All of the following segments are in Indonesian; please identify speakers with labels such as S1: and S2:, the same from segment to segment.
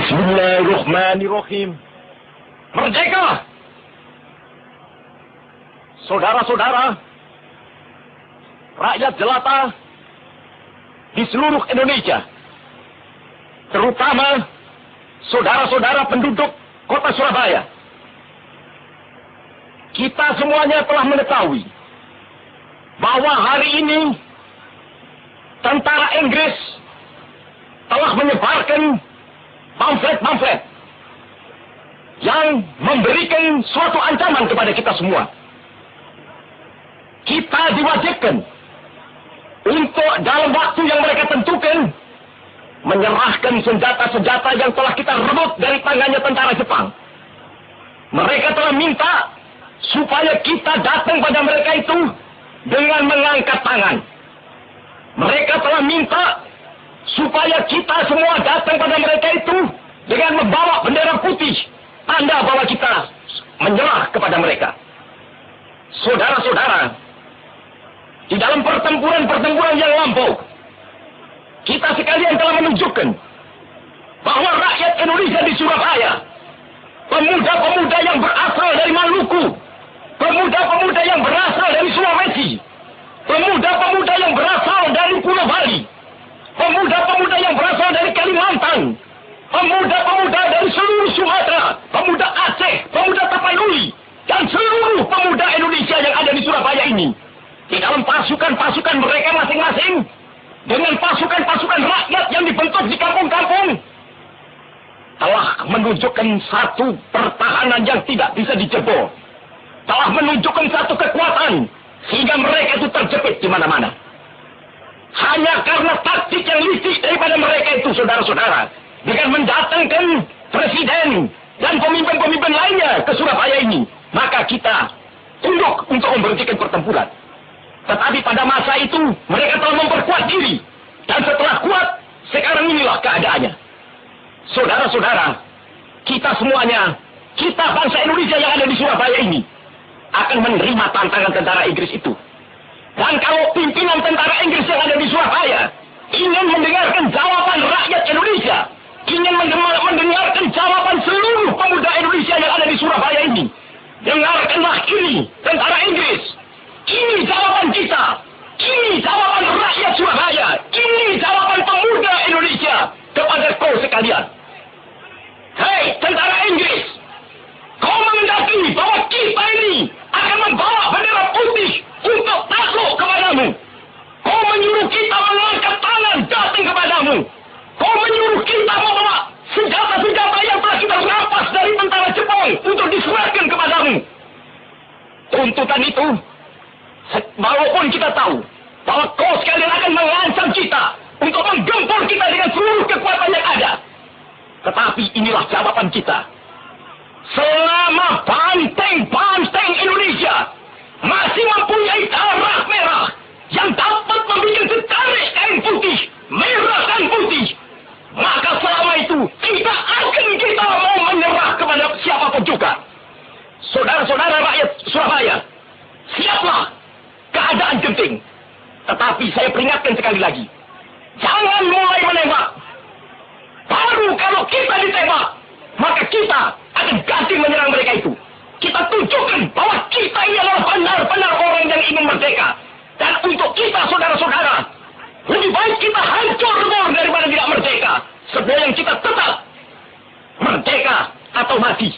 S1: Bismillahirrahmanirrahim. Merdeka! Saudara-saudara, rakyat jelata di seluruh Indonesia, terutama saudara-saudara penduduk kota Surabaya, kita semuanya telah mengetahui bahwa hari ini tentara Inggris telah menyebarkan pamflet-pamflet yang memberikan suatu ancaman kepada kita semua. Kita diwajibkan untuk dalam waktu yang mereka tentukan menyerahkan senjata-senjata yang telah kita rebut dari tangannya tentara Jepang. Mereka telah minta supaya kita datang pada mereka itu dengan mengangkat tangan. Mereka telah minta supaya kita semua datang pada mereka itu dengan membawa bendera putih, tanda bahwa kita menyerah kepada mereka. Saudara-saudara, di dalam pertempuran-pertempuran yang lampau, kita sekalian telah menunjukkan bahwa rakyat Indonesia di Surabaya, pemuda-pemuda yang berasal dari Maluku, pemuda-pemuda yang berasal dari Sulawesi, pemuda-pemuda yang berasal dari Pulau Bali, pemuda-pemuda yang berasal dari Kalimantan, pemuda-pemuda dari seluruh Sumatera, pemuda Aceh, pemuda Tapanuli, dan seluruh pemuda Indonesia yang ada di Surabaya ini, di dalam pasukan-pasukan mereka masing-masing, dengan pasukan-pasukan rakyat yang dibentuk di kampung-kampung, telah menunjukkan satu pertahanan yang tidak bisa dijebol, telah menunjukkan satu kekuatan sehingga mereka itu terjepit di mana-mana. Hanya karena taktik yang licik daripada mereka itu, saudara-saudara, dengan mendatangkan presiden dan pemimpin-pemimpin lainnya ke Surabaya ini, maka kita tunduk untuk memberhentikan pertempuran. Tetapi pada masa itu mereka telah memperkuat diri, dan setelah kuat, sekarang inilah keadaannya. Saudara-saudara, kita semuanya, kita bangsa Indonesia yang ada di Surabaya ini, akan menerima tantangan tentara Inggris itu. Dan kalau pimpinan tentara Inggris yang ada di Surabaya ingin mendengarkan jawaban rakyat Indonesia, ingin mendengarkan jawaban seluruh pemuda Indonesia yang ada di Surabaya ini, dengarkanlah ini, tentara Inggris. Ini jawaban kita. Ini jawaban rakyat Surabaya. Ini jawaban pemuda Indonesia kepada kau sekalian. Hei, tentara Inggris, kau menghendaki bahwa kita ini akan membawa bendera putih untuk takluk kepadamu. Kau menyuruh kita mengangkat tangan datang kepadamu. Kau menyuruh kita membawa senjata-senjata yang telah kita rampas dari tentara Jepang untuk diserahkan kepadamu. Tuntutan itu, walaupun kita tahu bahwa kau sekalian akan mengancam kita untuk menggempur kita dengan seluruh kekuatan yang ada, tetapi inilah jawaban kita. Selama banteng-banteng Indonesia masih mempunyai darah merah yang dapat membuat setarik kain putih, merah dan putih, maka selama itu tidak akan kita mau menyerah kepada siapapun juga. Saudara-saudara rakyat Surabaya, siaplah, keadaan genting. Tetapi saya peringatkan sekali lagi, jangan mulai menembak. Baru kalau kita ditembak, maka kita akan ganti menyerang mereka itu. Kita tunjukkan bahwa kita ini adalah benar-benar orang yang ingin merdeka. Dan untuk kita, saudara-saudara, lebih baik kita hancur daripada tidak merdeka, sebelum kita tetap merdeka atau mati.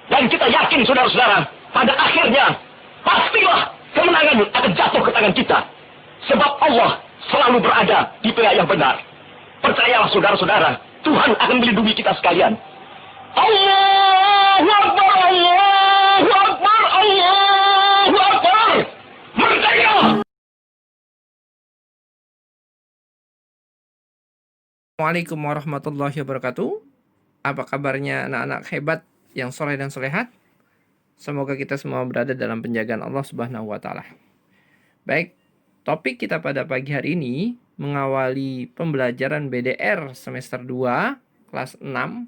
S1: Dan kita yakin, saudara-saudara, pada akhirnya pastilah kemenangan akan jatuh ke tangan kita. Sebab Allah selalu berada di pihak yang benar. Percayalah, saudara-saudara, Tuhan akan melindungi kita sekalian. Allahu Akbar, Allahu Akbar, Allahu Akbar. Merdeka!
S2: Assalamualaikum warahmatullahi wabarakatuh. Apa kabarnya anak-anak hebat yang soleh dan solehat? Semoga kita semua berada dalam penjagaan Allah Subhanahu wa Ta'ala. Baik, topik kita pada pagi hari ini mengawali pembelajaran BDR semester 2 kelas 6.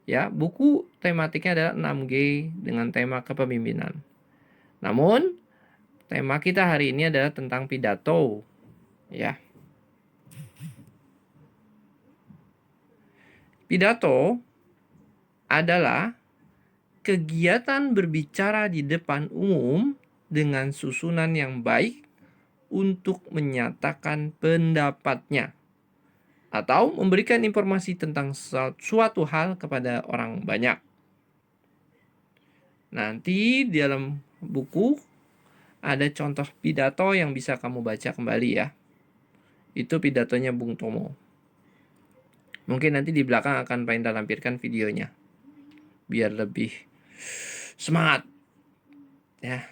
S2: Ya, buku tematiknya adalah 6G dengan tema kepemimpinan. Namun, tema kita hari ini adalah tentang pidato. Ya. Pidato adalah kegiatan berbicara di depan umum dengan susunan yang baik untuk menyatakan pendapatnya atau memberikan informasi tentang suatu hal kepada orang banyak. Nanti di dalam buku ada contoh pidato yang bisa kamu baca kembali ya. Itu pidatonya Bung Tomo. Mungkin nanti di belakang akan Paindra lampirkan videonya. Biar lebih semangat. Ya.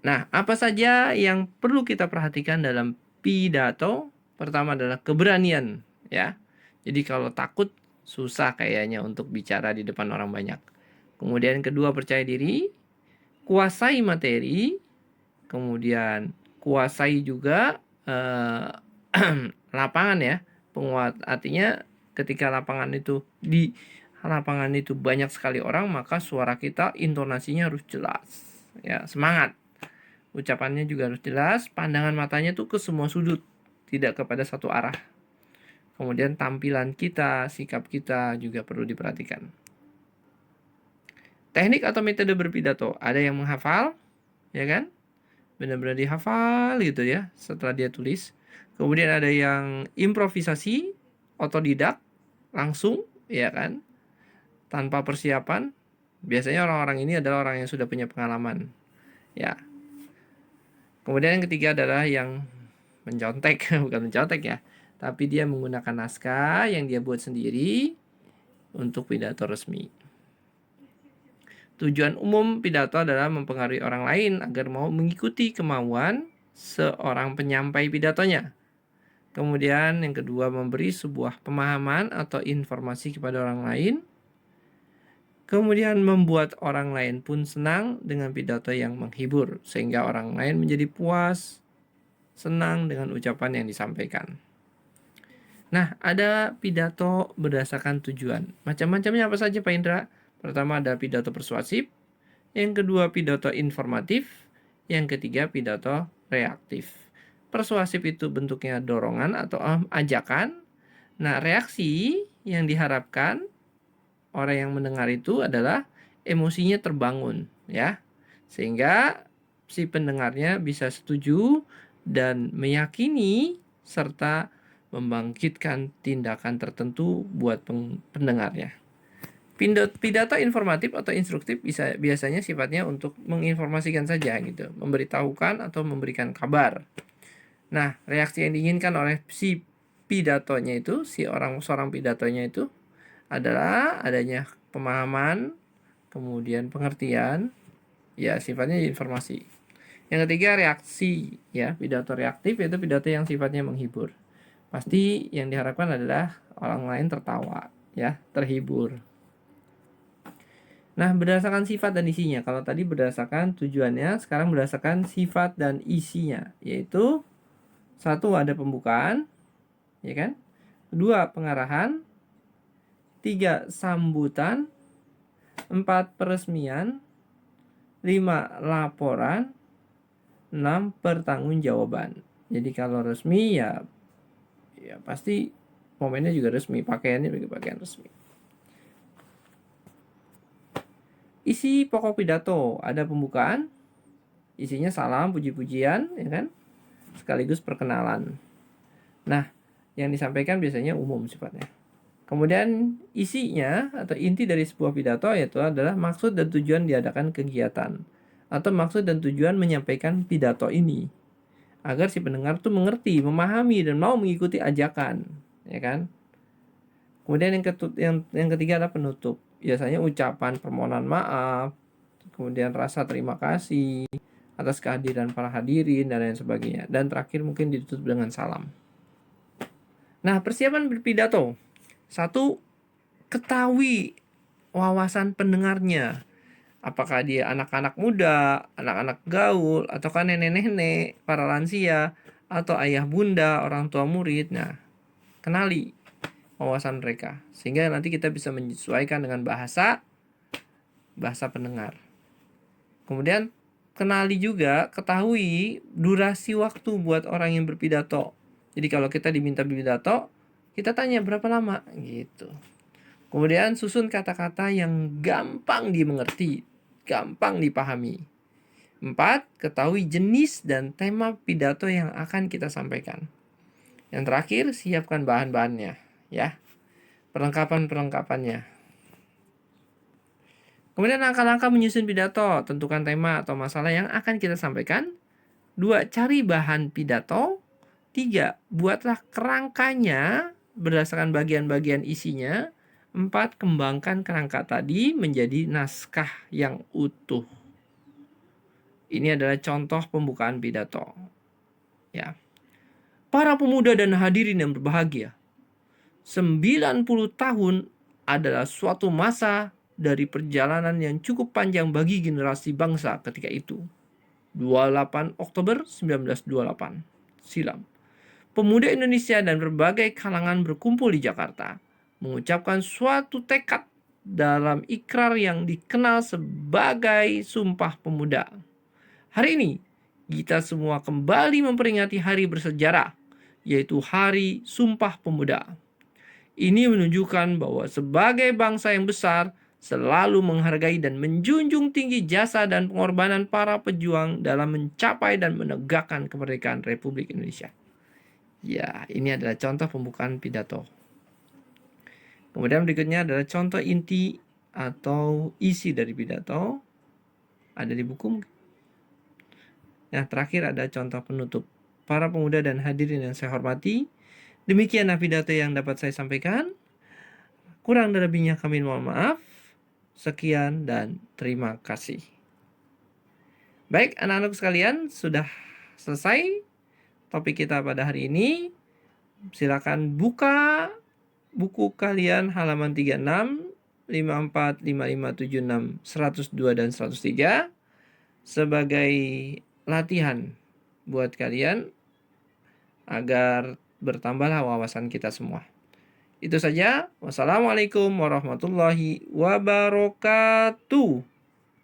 S2: Nah, apa saja yang perlu kita perhatikan dalam pidato? Pertama adalah keberanian, ya. Jadi kalau takut susah kayaknya untuk bicara di depan orang banyak. Kemudian kedua, percaya diri, kuasai materi, kemudian kuasai juga lapangan ya. Penguat artinya ketika lapangan itu banyak sekali orang, maka suara kita intonasinya harus jelas. Ya, semangat. Ucapannya juga harus jelas, pandangan matanya tuh ke semua sudut, tidak kepada satu arah. Kemudian tampilan kita, sikap kita juga perlu diperhatikan. Teknik atau metode berpidato, ada yang menghafal, ya kan? Benar-benar dihafal gitu ya, setelah dia tulis. Kemudian ada yang improvisasi, otodidak, langsung, ya kan? Tanpa persiapan. Biasanya orang-orang ini adalah orang yang sudah punya pengalaman. Ya. Kemudian yang ketiga adalah yang mencontek, bukan mencontek ya, tapi dia menggunakan naskah yang dia buat sendiri untuk pidato resmi. Tujuan umum pidato adalah mempengaruhi orang lain agar mau mengikuti kemauan seorang penyampai pidatonya. Kemudian yang kedua, memberi sebuah pemahaman atau informasi kepada orang lain. Kemudian membuat orang lain pun senang dengan pidato yang menghibur, sehingga orang lain menjadi puas, senang dengan ucapan yang disampaikan. Nah, ada pidato berdasarkan tujuan. Macam-macamnya apa saja Pak Indra? Pertama ada pidato persuasif, yang kedua pidato informatif, yang ketiga pidato reaktif. Persuasif itu bentuknya dorongan atau ajakan. Nah, reaksi yang diharapkan orang yang mendengar itu adalah emosinya terbangun, ya. Sehingga si pendengarnya bisa setuju dan meyakini serta membangkitkan tindakan tertentu buat pendengarnya. Pidato informatif atau instruktif biasanya sifatnya untuk menginformasikan saja gitu, memberitahukan atau memberikan kabar. Nah, reaksi yang diinginkan oleh si pidatonya itu, seorang pidatonya itu adalah adanya pemahaman, kemudian pengertian, ya sifatnya informasi. Yang ketiga reaksi, ya pidato reaktif yaitu pidato yang sifatnya menghibur. Pasti yang diharapkan adalah orang lain tertawa, ya terhibur. Nah, berdasarkan sifat dan isinya. Kalau tadi berdasarkan tujuannya, sekarang berdasarkan sifat dan isinya, yaitu satu ada pembukaan, ya kan? Dua pengarahan, tiga sambutan, empat peresmian, lima laporan, enam pertanggungjawaban. Jadi kalau resmi ya pasti momennya juga resmi, pakaiannya bagi pakaian resmi. Isi pokok pidato, ada pembukaan, isinya salam, puji-pujian, ya kan? Sekaligus perkenalan. Nah, yang disampaikan biasanya umum sifatnya. Kemudian isinya atau inti dari sebuah pidato yaitu adalah maksud dan tujuan diadakan kegiatan atau maksud dan tujuan menyampaikan pidato ini agar si pendengar tuh mengerti, memahami dan mau mengikuti ajakan, ya kan? Kemudian yang ketiga adalah penutup. Biasanya ucapan permohonan maaf, kemudian rasa terima kasih atas kehadiran para hadirin dan lain sebagainya. Dan terakhir mungkin ditutup dengan salam. Nah, persiapan berpidato. Satu, ketahui wawasan pendengarnya. Apakah dia anak-anak muda, anak-anak gaul, ataukah nenek-nenek, para lansia, atau ayah bunda, orang tua murid. Nah, kenali wawasan mereka. Sehingga nanti kita bisa menyesuaikan dengan bahasa pendengar. Kemudian, kenali juga, ketahui durasi waktu buat orang yang berpidato. Jadi kalau kita diminta berpidato, Kita tanya berapa lama gitu. Kemudian susun kata-kata yang gampang dimengerti, gampang dipahami. 4. Ketahui jenis dan tema pidato yang akan kita sampaikan. Yang terakhir, siapkan bahan-bahannya, ya. Perlengkapan-perlengkapannya. Kemudian langkah-langkah menyusun pidato, tentukan tema atau masalah yang akan kita sampaikan. 2. Cari bahan pidato. 3. Buatlah kerangkanya berdasarkan bagian-bagian isinya. 4. Kembangkan kerangka tadi menjadi naskah yang utuh. Ini adalah contoh pembukaan pidato. Ya. Para pemuda dan hadirin yang berbahagia, 90 tahun adalah suatu masa dari perjalanan yang cukup panjang bagi generasi bangsa ketika itu. 28 Oktober 1928 silam. Pemuda Indonesia dan berbagai kalangan berkumpul di Jakarta, mengucapkan suatu tekad dalam ikrar yang dikenal sebagai Sumpah Pemuda. Hari ini, kita semua kembali memperingati hari bersejarah, yaitu Hari Sumpah Pemuda. Ini menunjukkan bahwa sebagai bangsa yang besar, selalu menghargai dan menjunjung tinggi jasa dan pengorbanan para pejuang dalam mencapai dan menegakkan kemerdekaan Republik Indonesia. Ya, ini adalah contoh pembukaan pidato. Kemudian berikutnya adalah contoh inti atau isi dari pidato. Ada di buku. Yang terakhir ada contoh penutup. Para pemuda dan hadirin yang saya hormati, demikianlah pidato yang dapat saya sampaikan. Kurang dan lebihnya kami mohon maaf. Sekian dan terima kasih. Baik, anak-anak sekalian, sudah selesai topik kita pada hari ini. Silakan buka buku kalian halaman 36, 54, 55, 76, 102 dan 103 sebagai latihan buat kalian agar bertambahlah wawasan kita semua. Itu saja. Wassalamualaikum warahmatullahi wabarakatuh.